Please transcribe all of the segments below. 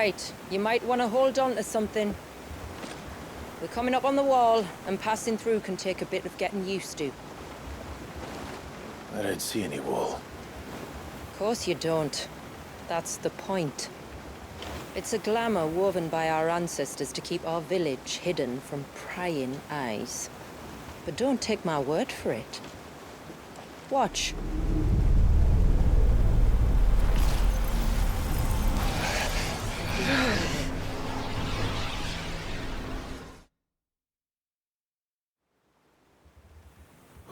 right. You might want to hold on to something. We're coming up on the wall, and passing through can take a bit of getting used to. I don't see any wall. Of course you don't. That's the point. It's a glamour woven by our ancestors to keep our village hidden from prying eyes. But don't take my word for it. Watch.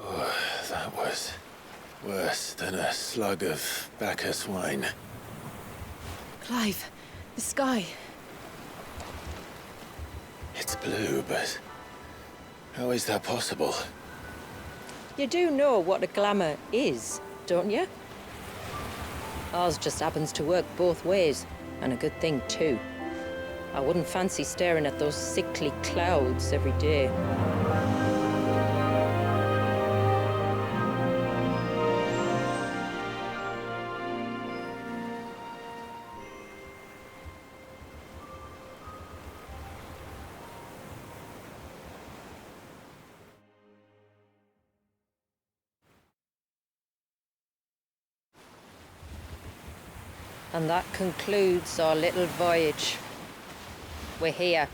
Oh, that was worse than a slug of Bacchus wine. Clive, the sky. It's blue, but how is that possible? You do know what a glamour is, don't you? Ours just happens to work both ways, and a good thing too. I wouldn't fancy staring at those sickly clouds every day. And that concludes our little voyage. We're here.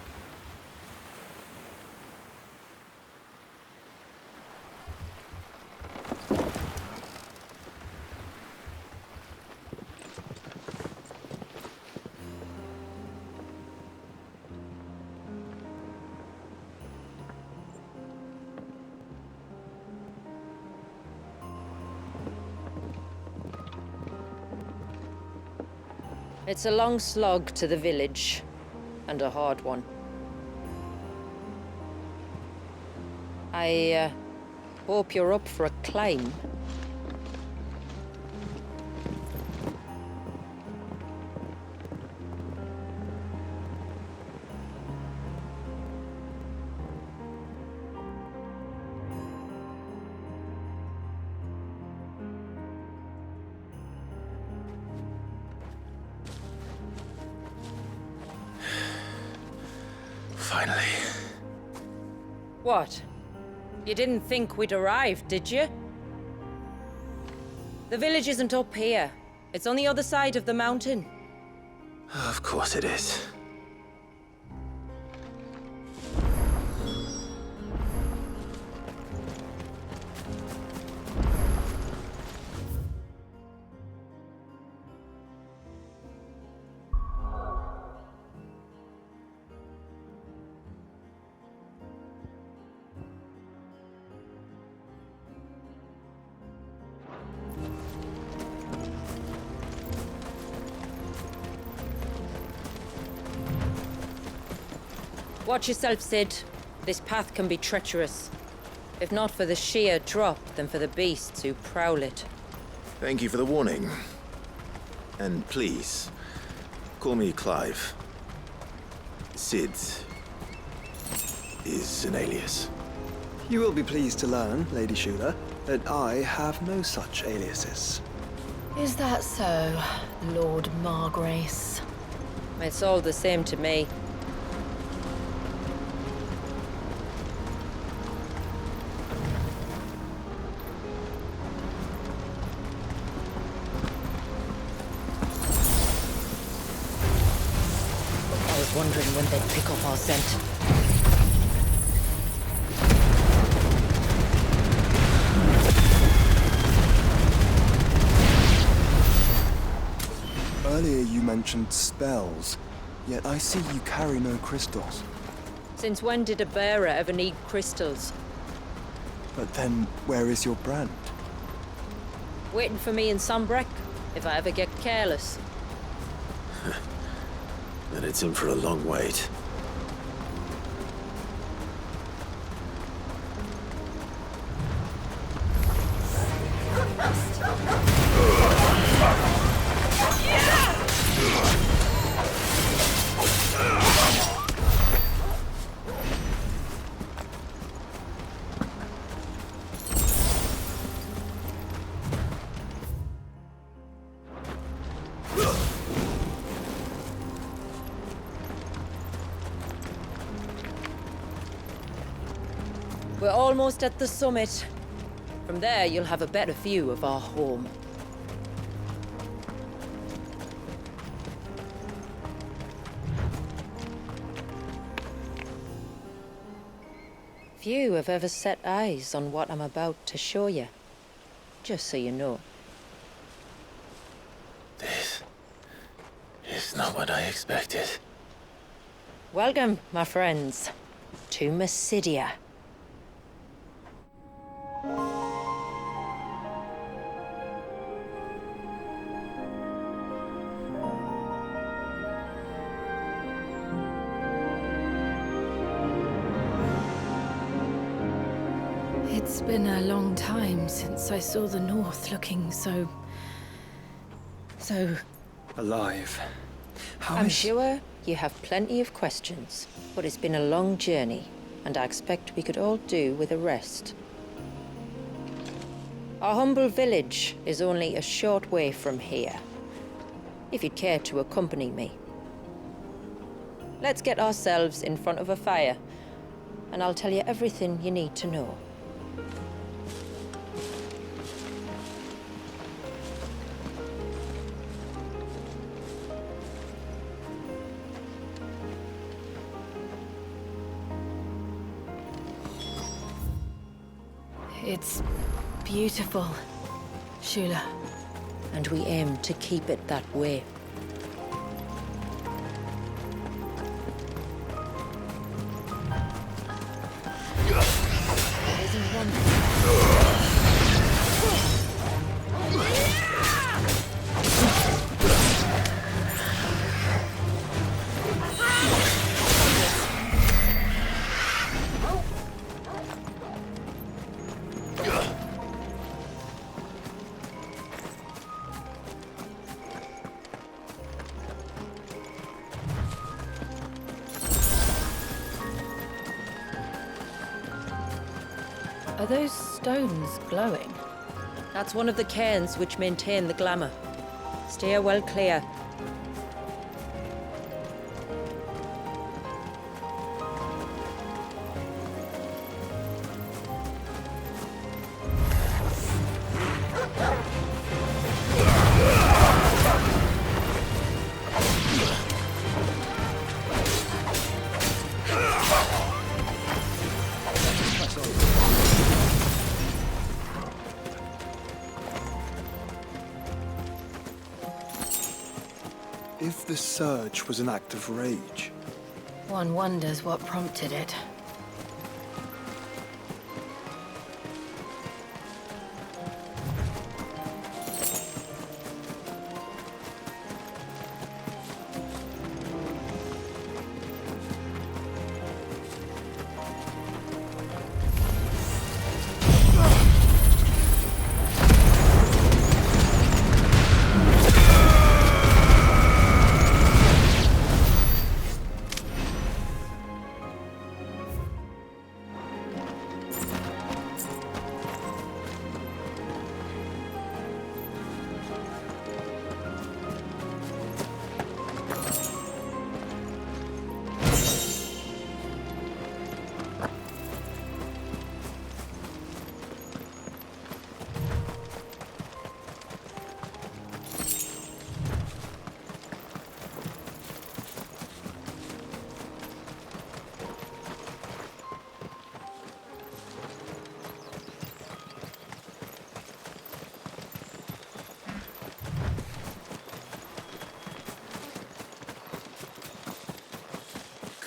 It's a long slog to the village, and a hard one. I hope you're up for a climb. Finally. What? You didn't think we'd arrived, did you? The village isn't up here. It's on the other side of the mountain. Of course it is. Watch yourself, Sid. This path can be treacherous. If not for the sheer drop, then for the beasts who prowl it. Thank you for the warning. And please, call me Clive. Sid is an alias. You will be pleased to learn, Lady Shula, that I have no such aliases. Is that so, Lord Margrace? It's all the same to me. I was wondering when they'd pick up our scent. Earlier you mentioned spells, yet I see you carry no crystals. Since when did a bearer ever need crystals? But then, where is your brand? Waiting for me in Sunbreck, if I ever get careless. Then it's in for a long wait. We're almost at the summit. From there, you'll have a better view of our home. Few have ever set eyes on what I'm about to show you. Just so you know. This is not what I expected. Welcome, my friends, to Mysidia. It's been a long time since I saw the North looking so Alive. I'm sure you have plenty of questions, but it's been a long journey, and I expect we could all do with a rest. Our humble village is only a short way from here, if you'd care to accompany me. Let's get ourselves in front of a fire, and I'll tell you everything you need to know. It's beautiful, Shula. And we aim to keep it that way. Isn't one... Are those stones glowing? That's one of the cairns which maintain the glamour. Steer well clear. If the surge was an act of rage, One wonders what prompted it.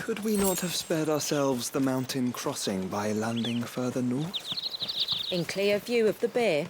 could we not have spared ourselves the mountain crossing by landing further north? In clear view of the bay,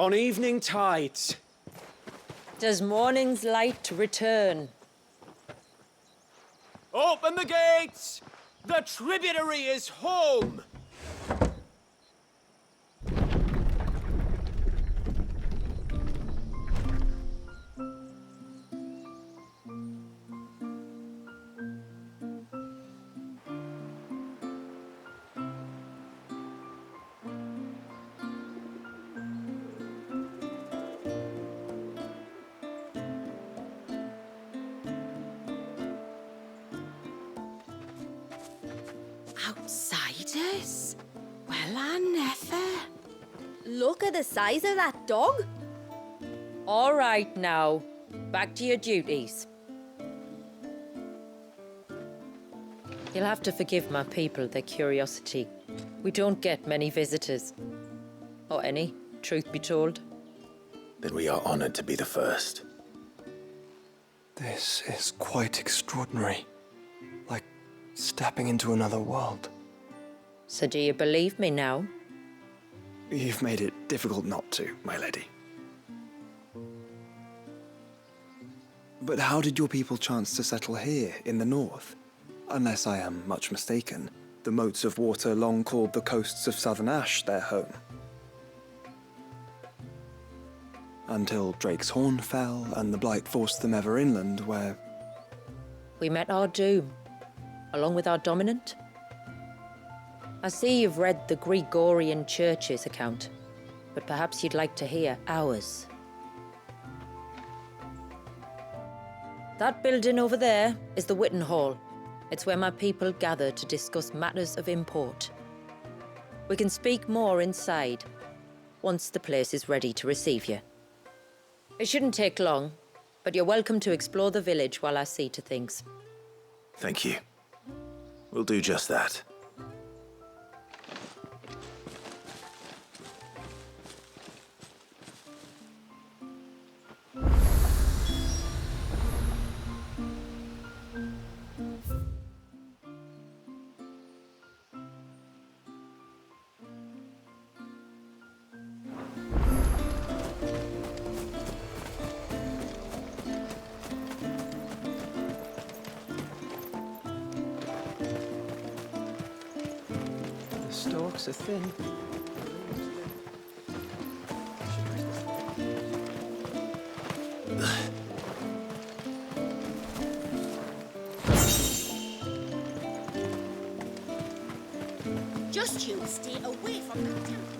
On evening tides. Does morning's light return? Open the gates! The tributary is home! Outsiders? Well, I never. Look at the size of that dog. All right now, back to your duties. You'll have to forgive my people their curiosity. We don't get many visitors. Or any, truth be told. Then we are honored to be the first. This is quite extraordinary. Like stepping into another world. So do you believe me now? You've made it difficult not to, my lady. But how did your people chance to settle here in the north? Unless I am much mistaken, the moats of water long called the coasts of southern Ash their home. Until Drake's Horn fell and the Blight forced them ever inland, where... We met our doom, along with our dominant. I see you've read the Gregorian Church's account, but perhaps you'd like to hear ours. That building over there is the Witten Hall. It's where my people gather to discuss matters of import. We can speak more inside, once the place is ready to receive you. It shouldn't take long, but you're welcome to explore the village while I see to things. Thank you. We'll do just that. The stalks are thin. Just you stay away from that temple.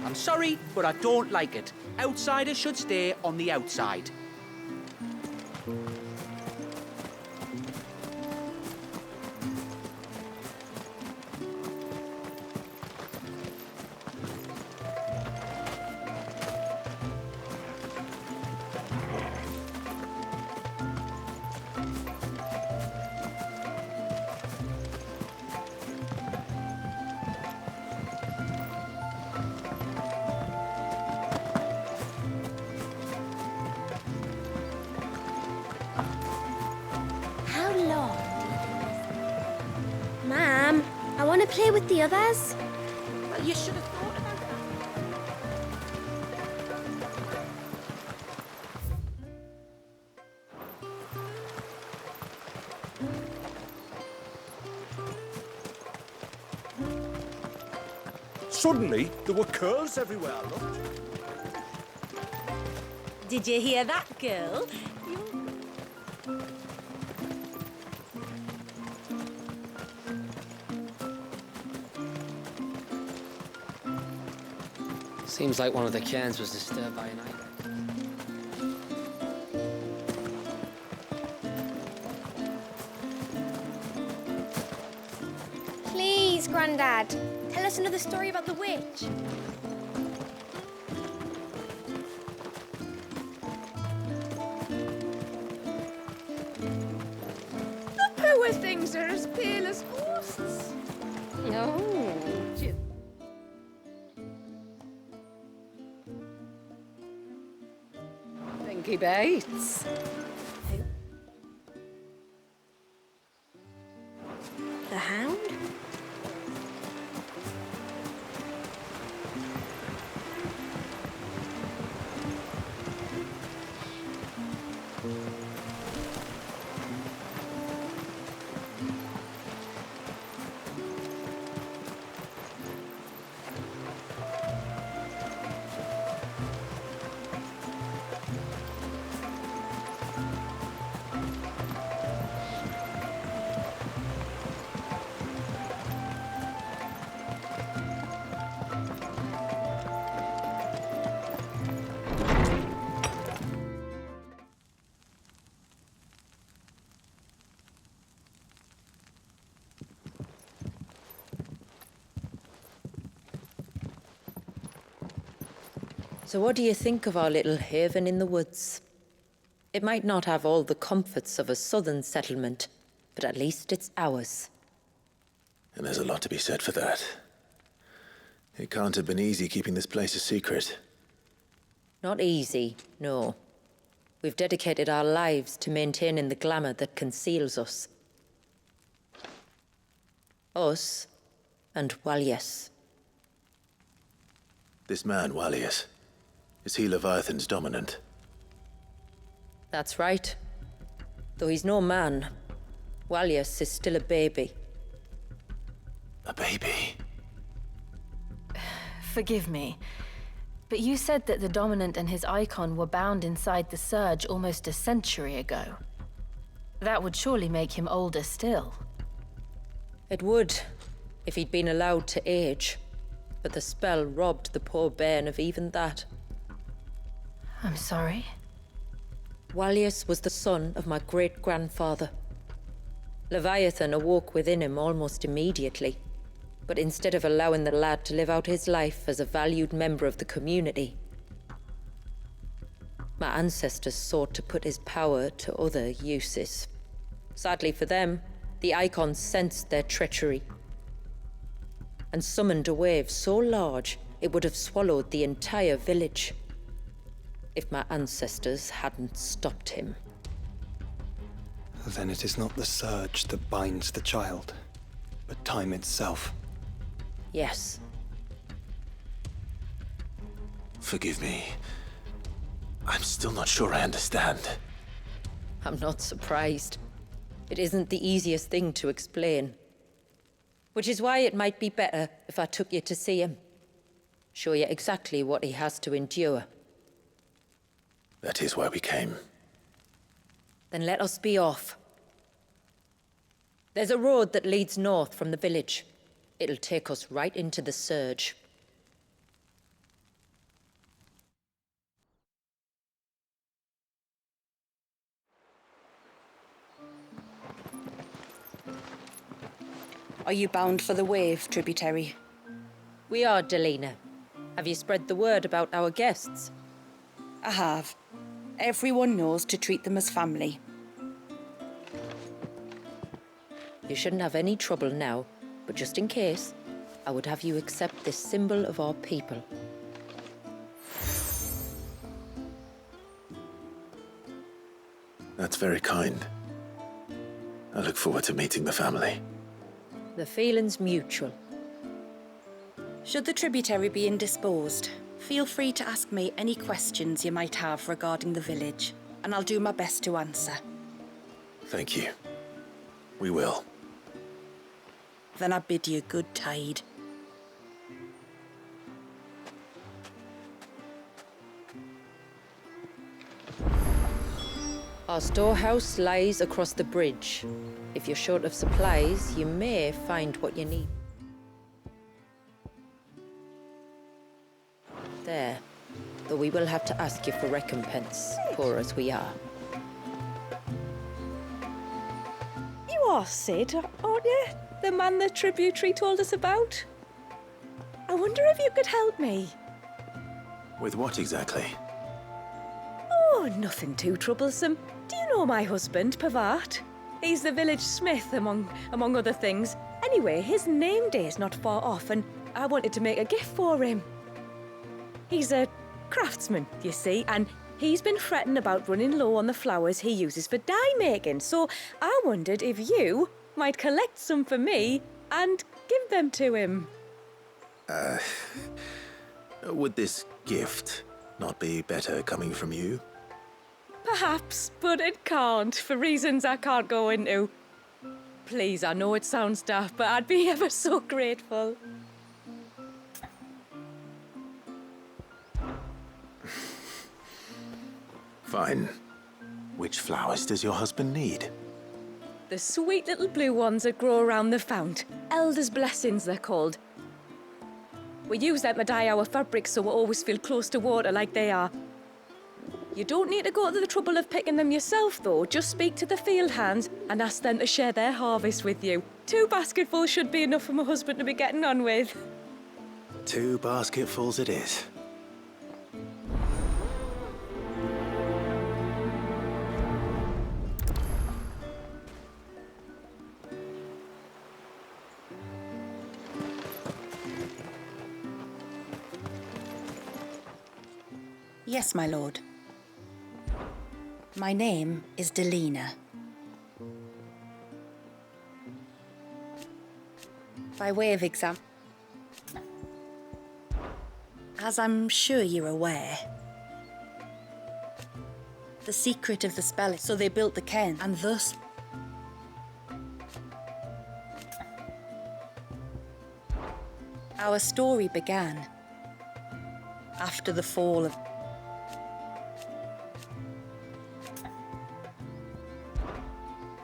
I'm sorry, but I don't like it. Outsiders should stay on the outside. How long? Ma'am, I want to play with the others. Well, you should have thought about that. Suddenly, there were curls everywhere I looked. Did you hear that, girl? Seems like one of the cairns was disturbed by an ibex. Please, Grandad, tell us another story about the witch. The poor things are as pale as ghosts. No. Think Stinky Bates. The Hound? So what do you think of our little haven in the woods? It might not have all the comforts of a southern settlement, but at least it's ours. And there's a lot to be said for that. It can't have been easy keeping this place a secret. Not easy, no. We've dedicated our lives to maintaining the glamour that conceals us. Us and Walyas. This man, Walyas, is he Leviathan's dominant? That's right. Though he's no man, Walyas is still a baby. A baby? Forgive me, but you said that the Dominant and his icon were bound inside the Surge almost a century ago. That would surely make him older still. It would, if he'd been allowed to age. But the spell robbed the poor bairn of even that. I'm sorry. Walyas was the son of my great-grandfather. Leviathan awoke within him almost immediately. But instead of allowing the lad to live out his life as a valued member of the community, my ancestors sought to put his power to other uses. Sadly for them, the icons sensed their treachery and summoned a wave so large it would have swallowed the entire village if my ancestors hadn't stopped him. Then it is not the surge that binds the child, but time itself. Yes. Forgive me. I'm still not sure I understand. I'm not surprised. It isn't the easiest thing to explain. Which is why it might be better if I took you to see him. Show you exactly what he has to endure. That is why we came. Then let us be off. There's a road that leads north from the village. It'll take us right into the Surge. Are you bound for the wave, tributary? We are, Delina. Have you spread the word about our guests? I have. Everyone knows to treat them as family. You shouldn't have any trouble now, but just in case, I would have you accept this symbol of our people. That's very kind. I look forward to meeting the family. The feeling's mutual. Should the tributary be indisposed, feel free to ask me any questions you might have regarding the village, and I'll do my best to answer. Thank you. We will. Then I bid you good tide. Our storehouse lies across the bridge. If you're short of supplies, you may find what you need. There. Though we will have to ask you for recompense, poor as we are. You are Sid, aren't you? The man the tributary told us about? I wonder if you could help me. With what exactly? Oh, nothing too troublesome. Do you know my husband, Pavat? He's the village smith, among other things. Anyway, his name day's not far off, and I wanted to make a gift for him. He's a craftsman, you see, and He's been fretting about running low on the flowers he uses for dye making, so I wondered if you might collect some for me and give them to him. Would this gift not be better coming from you? Perhaps, but it can't, for reasons I can't go into. Please, I know it sounds daft, but I'd be ever so grateful. Fine. Which flowers does your husband need? The sweet little blue ones that grow around the fount. Elder's blessings, they're called. We use them to dye our fabrics so we always feel close to water like they are. You don't need to go to the trouble of picking them yourself, though. Just speak to the field hands and ask them to share their harvest with you. 2 basketfuls should be enough for my husband to be getting on with. 2 basketfuls it is. Yes, my lord. My name is Delina. By way of example, as I'm sure you're aware, the secret of the spell is so they built the cairn, and thus our story began after the fall of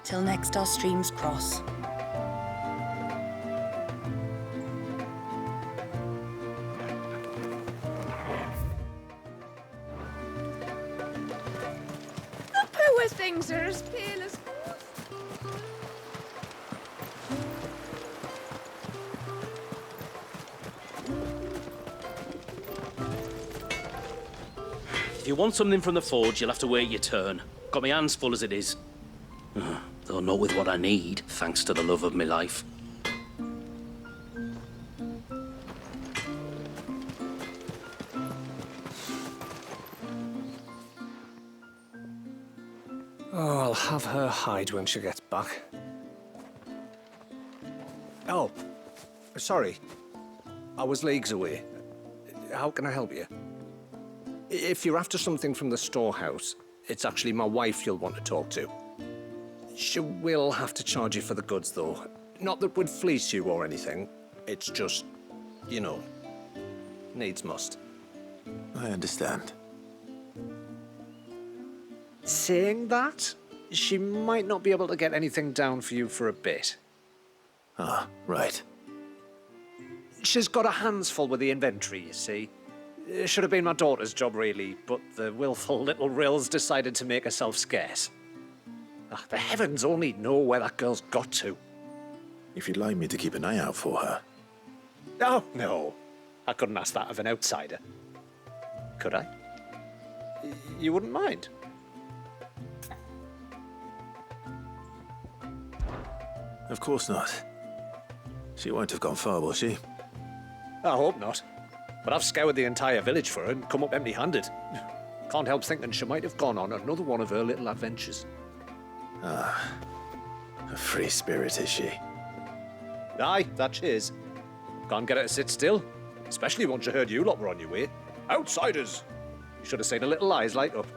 till next our streams cross. The poor things are as pale as... If you want something from the forge, you'll have to wait your turn. Got my hands full as it is. Though not with what I need, thanks to the love of my life. Oh, I'll have her hide when she gets back. Oh, sorry. I was leagues away. How can I help you? If you're after something from the storehouse, it's actually my wife you'll want to talk to. She will have to charge you for the goods, though. Not that we'd fleece you or anything. It's just, you know, needs must. I understand. Saying that, she might not be able to get anything down for you for a bit. Ah, right. She's got her hands full with the inventory, you see. It should have been my daughter's job, really, but the willful little rills decided to make herself scarce. The heavens only know where that girl's got to. If you'd like me to keep an eye out for her. Oh, no. I couldn't ask that of an outsider. Could I? You wouldn't mind? Of course not. She won't have gone far, will she? I hope not. But I've scoured the entire village for her and come up empty-handed. Can't help thinking she might have gone on another one of her little adventures. Ah, a free spirit, is she? Aye, that she is. Can't get her to sit still, especially once you heard you lot were on your way. Outsiders! You should have seen her little eyes light up.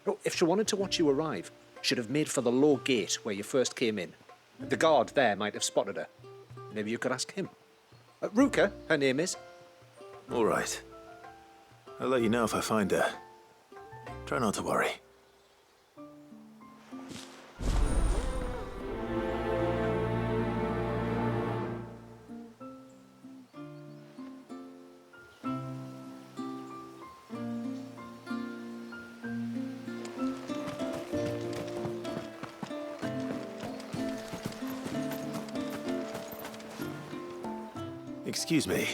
Oh, if she wanted to watch you arrive, she'd have made for the low gate where you first came in. The guard there might have spotted her. Maybe you could ask him. Ruka, her name is. All right. I'll let you know if I find her. Try not to worry. Excuse me.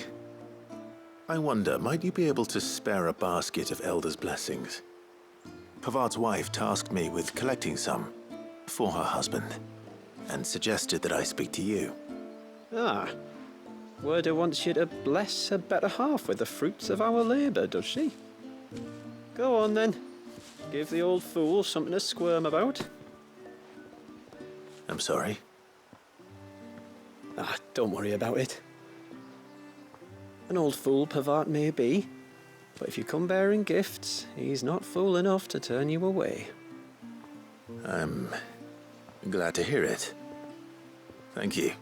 I wonder, might you be able to spare a basket of Elder's blessings? Pavard's wife tasked me with collecting some for her husband, and suggested that I speak to you. Ah. Wyrda wants you to bless her better half with the fruits of our labour, does she? Go on then. Give the old fool something to squirm about. I'm sorry. Ah, don't worry about it. An old fool Pavart may be, but if you come bearing gifts, he's not fool enough to turn you away. I'm glad to hear it. Thank you.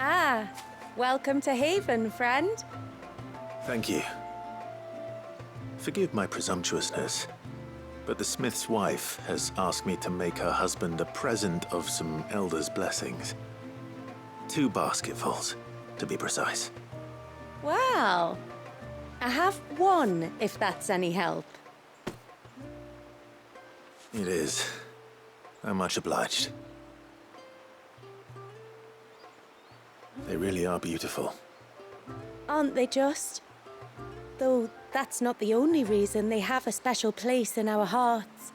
Ah, welcome to Haven, friend. Thank you. Forgive my presumptuousness, but the smith's wife has asked me to make her husband a present of some elder's blessings. 2 basketfuls, to be precise. Well, I have one, if that's any help. It is. I'm much obliged. They really are beautiful. Aren't they just? Though that's not the only reason they have a special place in our hearts.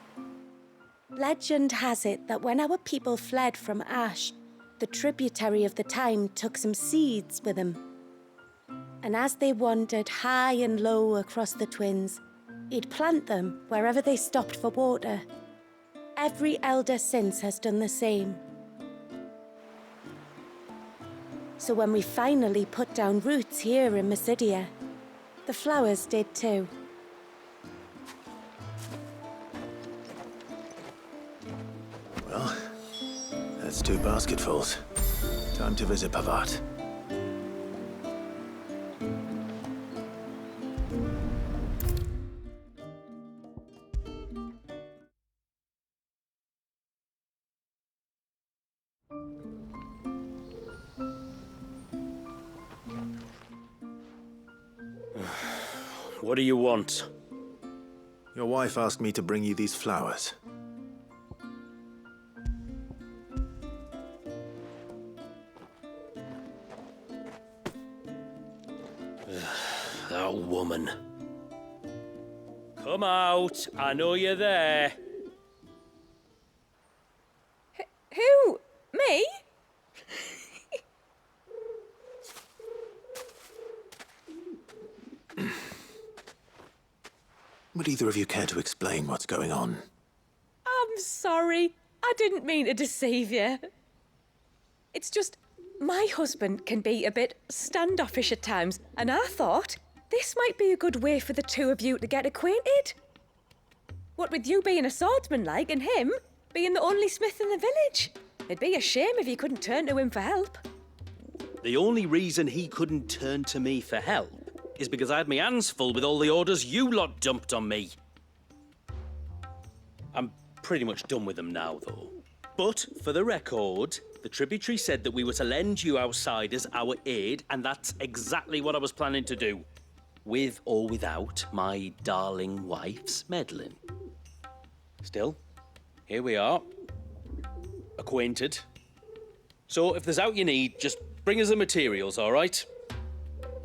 Legend has it that when our people fled from Ash, the tributary of the time took some seeds with them. And as they wandered high and low across the Twins, he'd plant them wherever they stopped for water. Every elder since has done the same. So when we finally put down roots here in Mysidia, the flowers did too. Well, that's 2 basketfuls. Time to visit Pavart. What do you want? Your wife asked me to bring you these flowers. That woman. Come out. I know you're there. Who? Me? Would either of you care to explain what's going on? I'm sorry. I didn't mean to deceive you. It's just, my husband can be a bit standoffish at times, and I thought this might be a good way for the 2 of you to get acquainted. What with you being a swordsman like, and him being the only smith in the village. It'd be a shame if you couldn't turn to him for help. The only reason he couldn't turn to me for help is because I had my hands full with all the orders you lot dumped on me. I'm pretty much done with them now, though. But, for the record, the tributary said that we were to lend you outsiders our aid, and that's exactly what I was planning to do. With or without my darling wife's meddling. Still, here we are. Acquainted. So, if there's out you need, just bring us the materials, all right?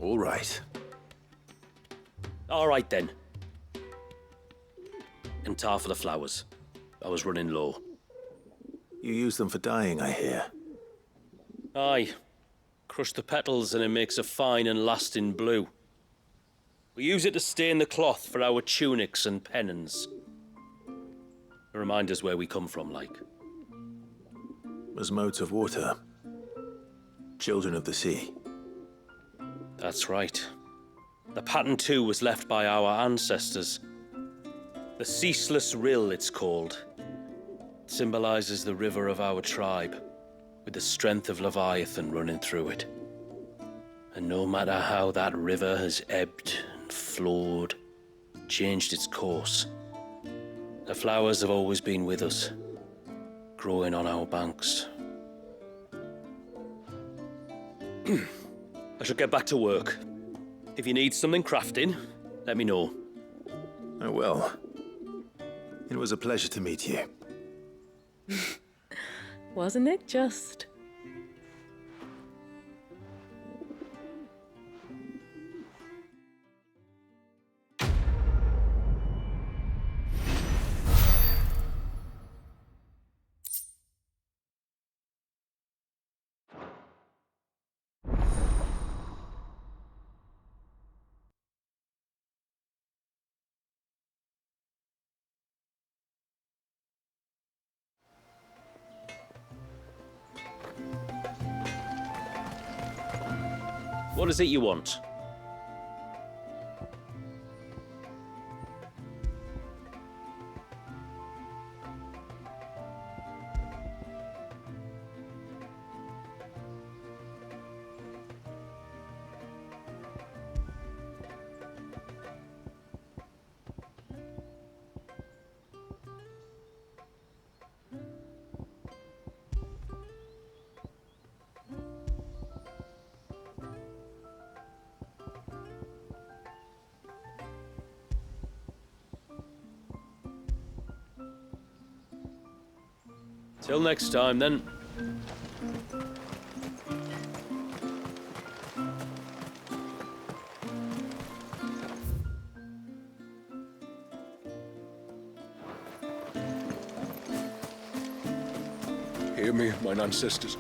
All right. All right, then. And tar for the flowers. I was running low. You use them for dyeing, I hear. Aye. Crush the petals and it makes a fine and lasting blue. We use it to stain the cloth for our tunics and pennons. Remind us where we come from, like. As motes of water. Children of the sea. That's right. The pattern, too, was left by our ancestors. The Ceaseless Rill, it's called. It symbolizes the river of our tribe, with the strength of Leviathan running through it. And no matter how that river has ebbed and flowed, changed its course, the flowers have always been with us, growing on our banks. I shall get back to work. If you need something crafting, let me know. I will. It was a pleasure to meet you. Wasn't it just? What is it you want? Till next time, then. Hear me, mine ancestors.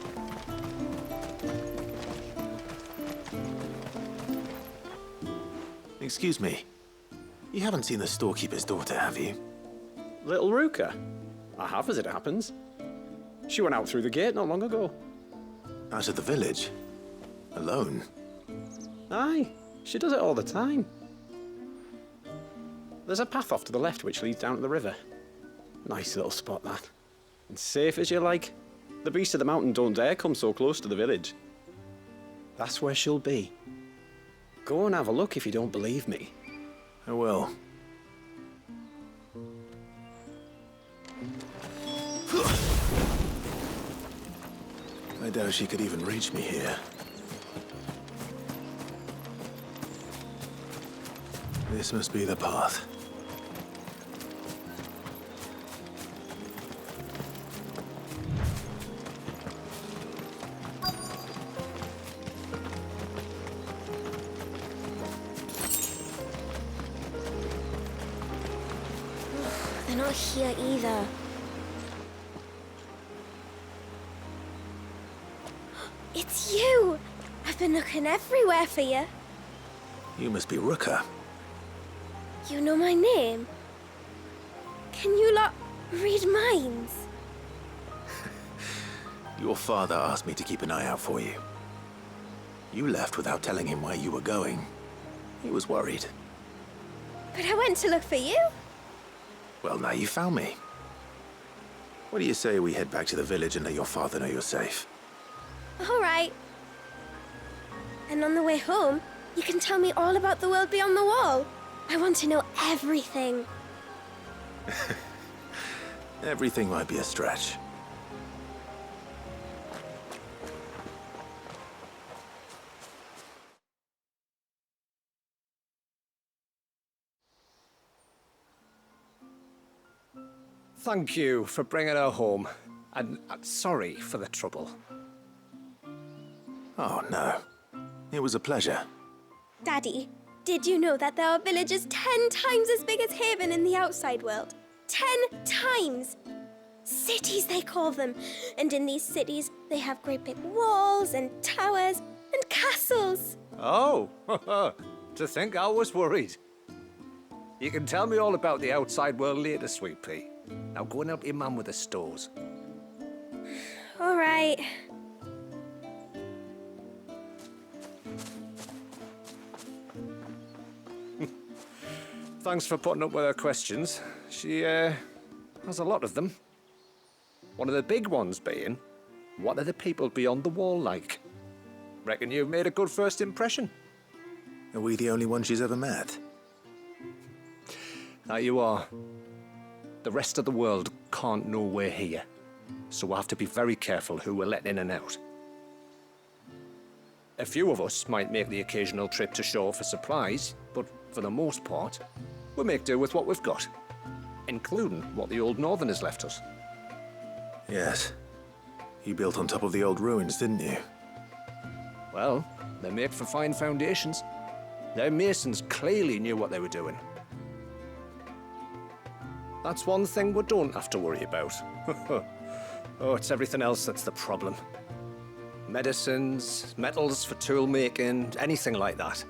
Excuse me. You haven't seen the storekeeper's daughter, have you? Little Ruka? I have, as it happens. She went out through the gate not long ago. Out of the village? Alone? Aye, she does it all the time. There's a path off to the left which leads down to the river. Nice little spot, that. And safe as you like. The beasts of the mountain don't dare come so close to the village. That's where she'll be. Go and have a look if you don't believe me. I will. I doubt she could even reach me here. This must be the path. They're not here either. It's you! I've been looking everywhere for you. You must be Ruka. You know my name? Can you lot read minds? Your father asked me to keep an eye out for you. You left without telling him where you were going. He was worried. But I went to look for you. Well, now you found me. What do you say we head back to the village and let your father know you're safe? All right. And on the way home, you can tell me all about the world beyond the wall. I want to know everything. Everything might be a stretch. Thank you for bringing her home. And sorry for the trouble. Oh, no. It was a pleasure. Daddy, did you know that there are villages 10 times as big as Haven in the outside world? 10 times! Cities, they call them. And in these cities, they have great big walls and towers and castles. Oh, to think I was worried. You can tell me all about the outside world later, Sweet Pea. Now go and help your mum with the stores. All right. Thanks for putting up with her questions. She, has a lot of them. One of the big ones being, what are the people beyond the wall like? Reckon you've made a good first impression. Are we the only one she's ever met? That you are. The rest of the world can't know we're here, so we'll have to be very careful who we're letting in and out. A few of us might make the occasional trip to shore for supplies, but for the most part, we'll make do with what we've got, including what the old Northerners left us. Yes. You built on top of the old ruins, didn't you? Well, they're made for fine foundations. Their masons clearly knew what they were doing. That's one thing we don't have to worry about. Oh, it's everything else that's the problem. Medicines, metals for tool making, anything like that.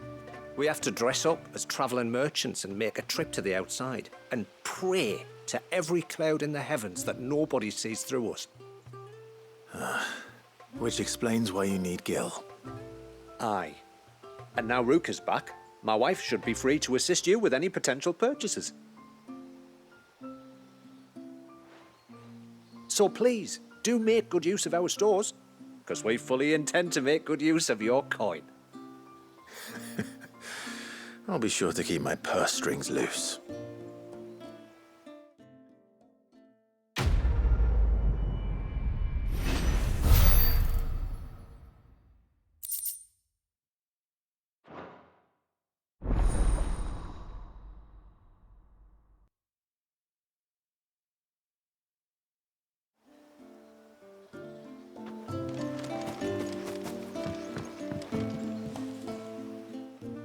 We have to dress up as traveling merchants and make a trip to the outside and pray to every cloud in the heavens that nobody sees through us. Which explains why you need Gil. Aye. And now Ruka's back, my wife should be free to assist you with any potential purchases. So please, do make good use of our stores, because we fully intend to make good use of your coin. I'll be sure to keep my purse strings loose.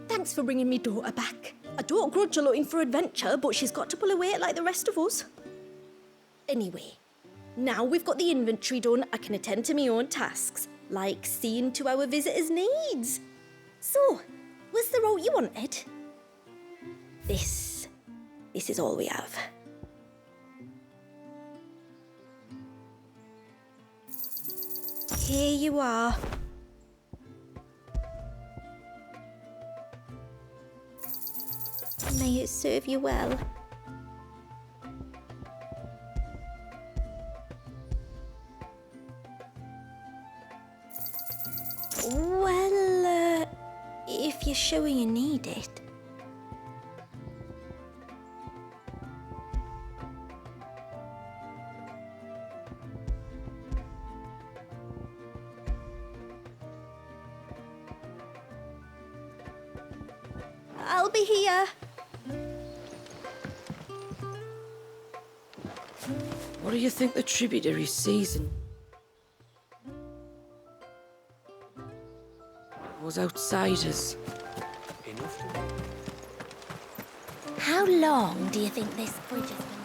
Thanks for bringing me daughter back. I don't grudge her looking for adventure, but she's got to pull her weight like the rest of us. Anyway, now we've got the inventory done, I can attend to my own tasks, like seeing to our visitors' needs. So, what's the route you wanted? This is all we have. Here you are. May it serve you well. Well, if you're sure you need it. I'll be here. What do you think the tributary's season? Was outsiders. How long do you think this bridge has been